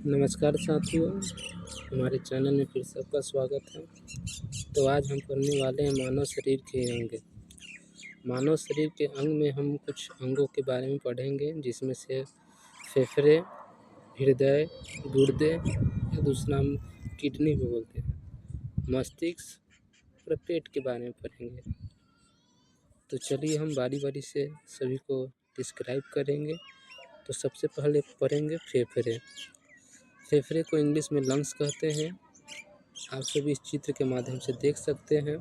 नमस्कार साथियों, हमारे चैनल में फिर सबका स्वागत है। तो आज हम पढ़ने वाले हैं मानव शरीर के अंग। मानव शरीर के अंग में हम कुछ अंगों के बारे में पढ़ेंगे, जिसमें से फेफड़े, हृदय, गुर्दे या दूसरा हम किडनी भी बोलते हैं, मस्तिष्क और पेट के बारे में पढ़ेंगे। तो चलिए हम बारी बारी से सभी को डिस्क्राइब करेंगे। तो सबसे पहले पढ़ेंगे फेफड़े। फेफड़े को इंग्लिश में लंग्स कहते हैं। आप सभी इस चित्र के माध्यम से देख सकते हैं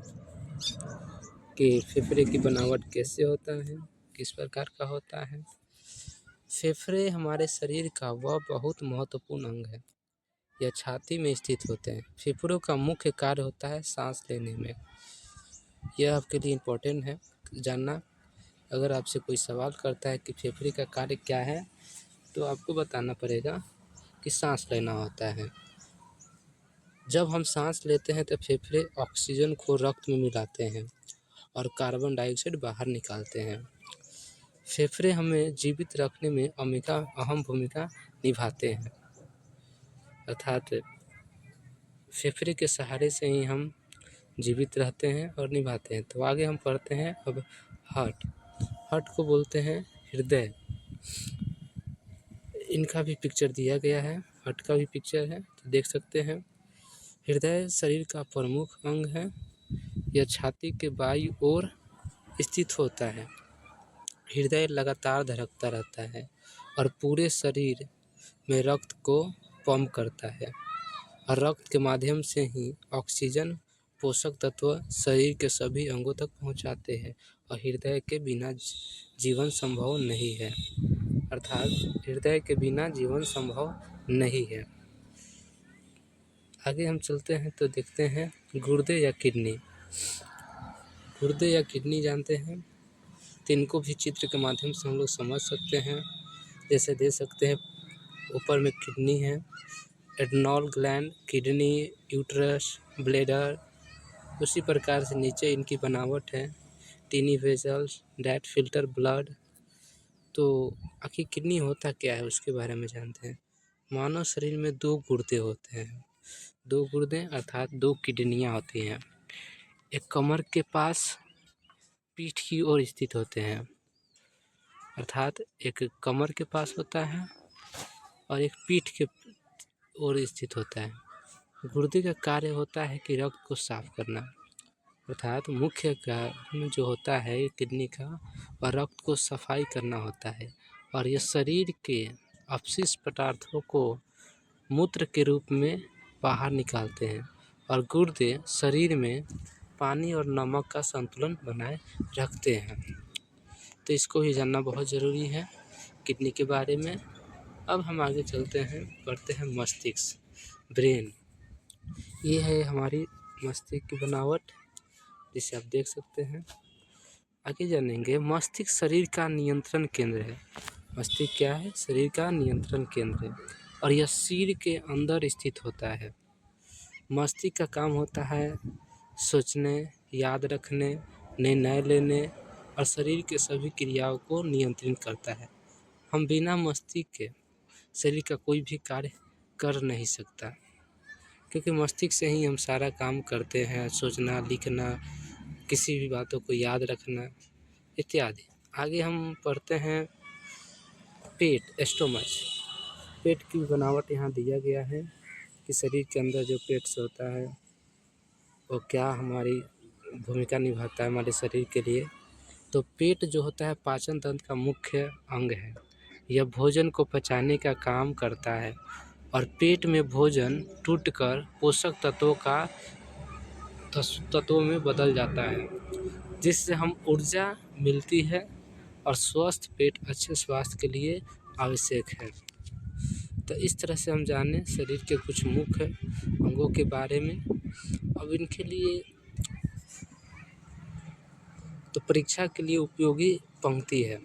कि फेफड़े की बनावट कैसे होता है, किस प्रकार का होता है। फेफड़े हमारे शरीर का वह बहुत महत्वपूर्ण अंग है। यह छाती में स्थित होते हैं। फेफड़ों का मुख्य कार्य होता है सांस लेने में। यह आपके लिए इम्पोर्टेंट है जानना। अगर आपसे कोई सवाल करता है कि फेफड़े का कार्य क्या है, तो आपको बताना पड़ेगा कि सांस लेना होता है। जब हम सांस लेते हैं तो फेफड़े ऑक्सीजन को रक्त में मिलाते हैं और कार्बन डाइऑक्साइड बाहर निकालते हैं। फेफड़े हमें जीवित रखने में अहम भूमिका निभाते हैं, अर्थात फेफड़े के सहारे से ही हम जीवित रहते हैं और निभाते हैं। तो आगे हम पढ़ते हैं अब हार्ट। हार्ट को बोलते हैं हृदय। इनका भी पिक्चर दिया गया है, हार्ट का भी पिक्चर है, तो देख सकते हैं। हृदय शरीर का प्रमुख अंग है। यह छाती के बाईं ओर स्थित होता है। हृदय लगातार धड़कता रहता है और पूरे शरीर में रक्त को पंप करता है और रक्त के माध्यम से ही ऑक्सीजन पोषक तत्व शरीर के सभी अंगों तक पहुंचाते हैं और हृदय के बिना जीवन संभव नहीं है, अर्थात हृदय के बिना जीवन संभव नहीं है। आगे हम चलते हैं तो देखते हैं गुर्दे या किडनी। गुर्दे या किडनी जानते हैं, तो इनको भी चित्र के माध्यम से हम लोग समझ सकते हैं। जैसे दे सकते हैं, ऊपर में किडनी है, adrenal gland, kidney, uterus, bladder. उसी प्रकार से नीचे इनकी बनावट है, tiny vessels that filter blood. तो आखिर किडनी होता क्या है उसके बारे में जानते हैं। मानव शरीर में दो गुर्दे होते हैं, दो गुर्दे अर्थात दो किडनियाँ होती हैं। एक कमर के पास पीठ की ओर स्थित होते हैं, अर्थात एक कमर के पास होता है और एक पीठ के ओर स्थित होता है। गुर्दे का कार्य होता है कि रक्त को साफ करना, अर्थात मुख्य कार्य जो होता है किडनी का, वह रक्त को सफाई करना होता है और यह शरीर के अपशिष्ट पदार्थों को मूत्र के रूप में बाहर निकालते हैं। और गुर्दे शरीर में पानी और नमक का संतुलन बनाए रखते हैं। तो इसको भी जानना बहुत ज़रूरी है किडनी के बारे में। अब हम आगे चलते हैं, पढ़ते हैं मस्तिष्क, ब्रेन। ये है हमारी मस्तिष्क की बनावट, जिसे आप देख सकते हैं। आगे जानेंगे, मस्तिष्क शरीर का नियंत्रण केंद्र है। मस्तिष्क क्या है? शरीर का नियंत्रण केंद्र है और यह सिर के अंदर स्थित होता है। मस्तिष्क का काम होता है सोचने, याद रखने, निर्णय लेने और शरीर के सभी क्रियाओं को नियंत्रित करता है। हम बिना मस्तिष्क के शरीर का कोई भी कार्य कर नहीं सकता, क्योंकि मस्तिष्क से ही हम सारा काम करते हैं, सोचना, लिखना, किसी भी बातों को याद रखना इत्यादि। आगे हम पढ़ते हैं पेट, एस्टोमच। पेट की बनावट यहाँ दिया गया है कि शरीर के अंदर जो पेट से होता है वो क्या हमारी भूमिका निभाता है हमारे शरीर के लिए। तो पेट जो होता है पाचन तंत्र का मुख्य अंग है। यह भोजन को पचाने का काम करता है और पेट में भोजन टूटकर पोषक तत्वों में बदल जाता है, जिससे हम ऊर्जा मिलती है और स्वस्थ पेट अच्छे स्वास्थ्य के लिए आवश्यक है। तो इस तरह से हम जाने शरीर के कुछ मुख्य अंगों के बारे में। अब इनके लिए तो परीक्षा के लिए उपयोगी पंक्ति है।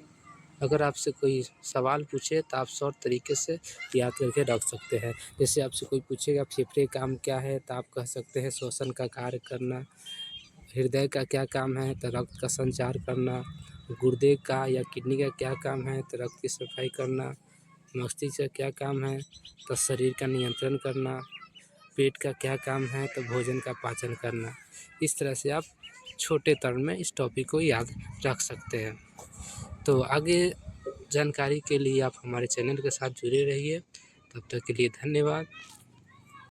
अगर आपसे कोई सवाल पूछे तो आप शॉर्ट तरीके से याद करके रख सकते हैं। जैसे आपसे कोई पूछेगा फेफड़े काम क्या है, तो आप कह सकते हैं श्वसन का कार्य करना। हृदय का क्या काम है, तो रक्त का संचार करना। गुर्दे का या किडनी का क्या काम है, तो रक्त की सफाई करना। मस्तिष्क का क्या काम है, तो शरीर का नियंत्रण करना। पेट का क्या काम है, तो भोजन का पाचन करना। इस तरह से आप छोटे टर्म में इस टॉपिक को याद रख सकते हैं। तो आगे जानकारी के लिए आप हमारे चैनल के साथ जुड़े रहिए। तब तक के लिए धन्यवाद।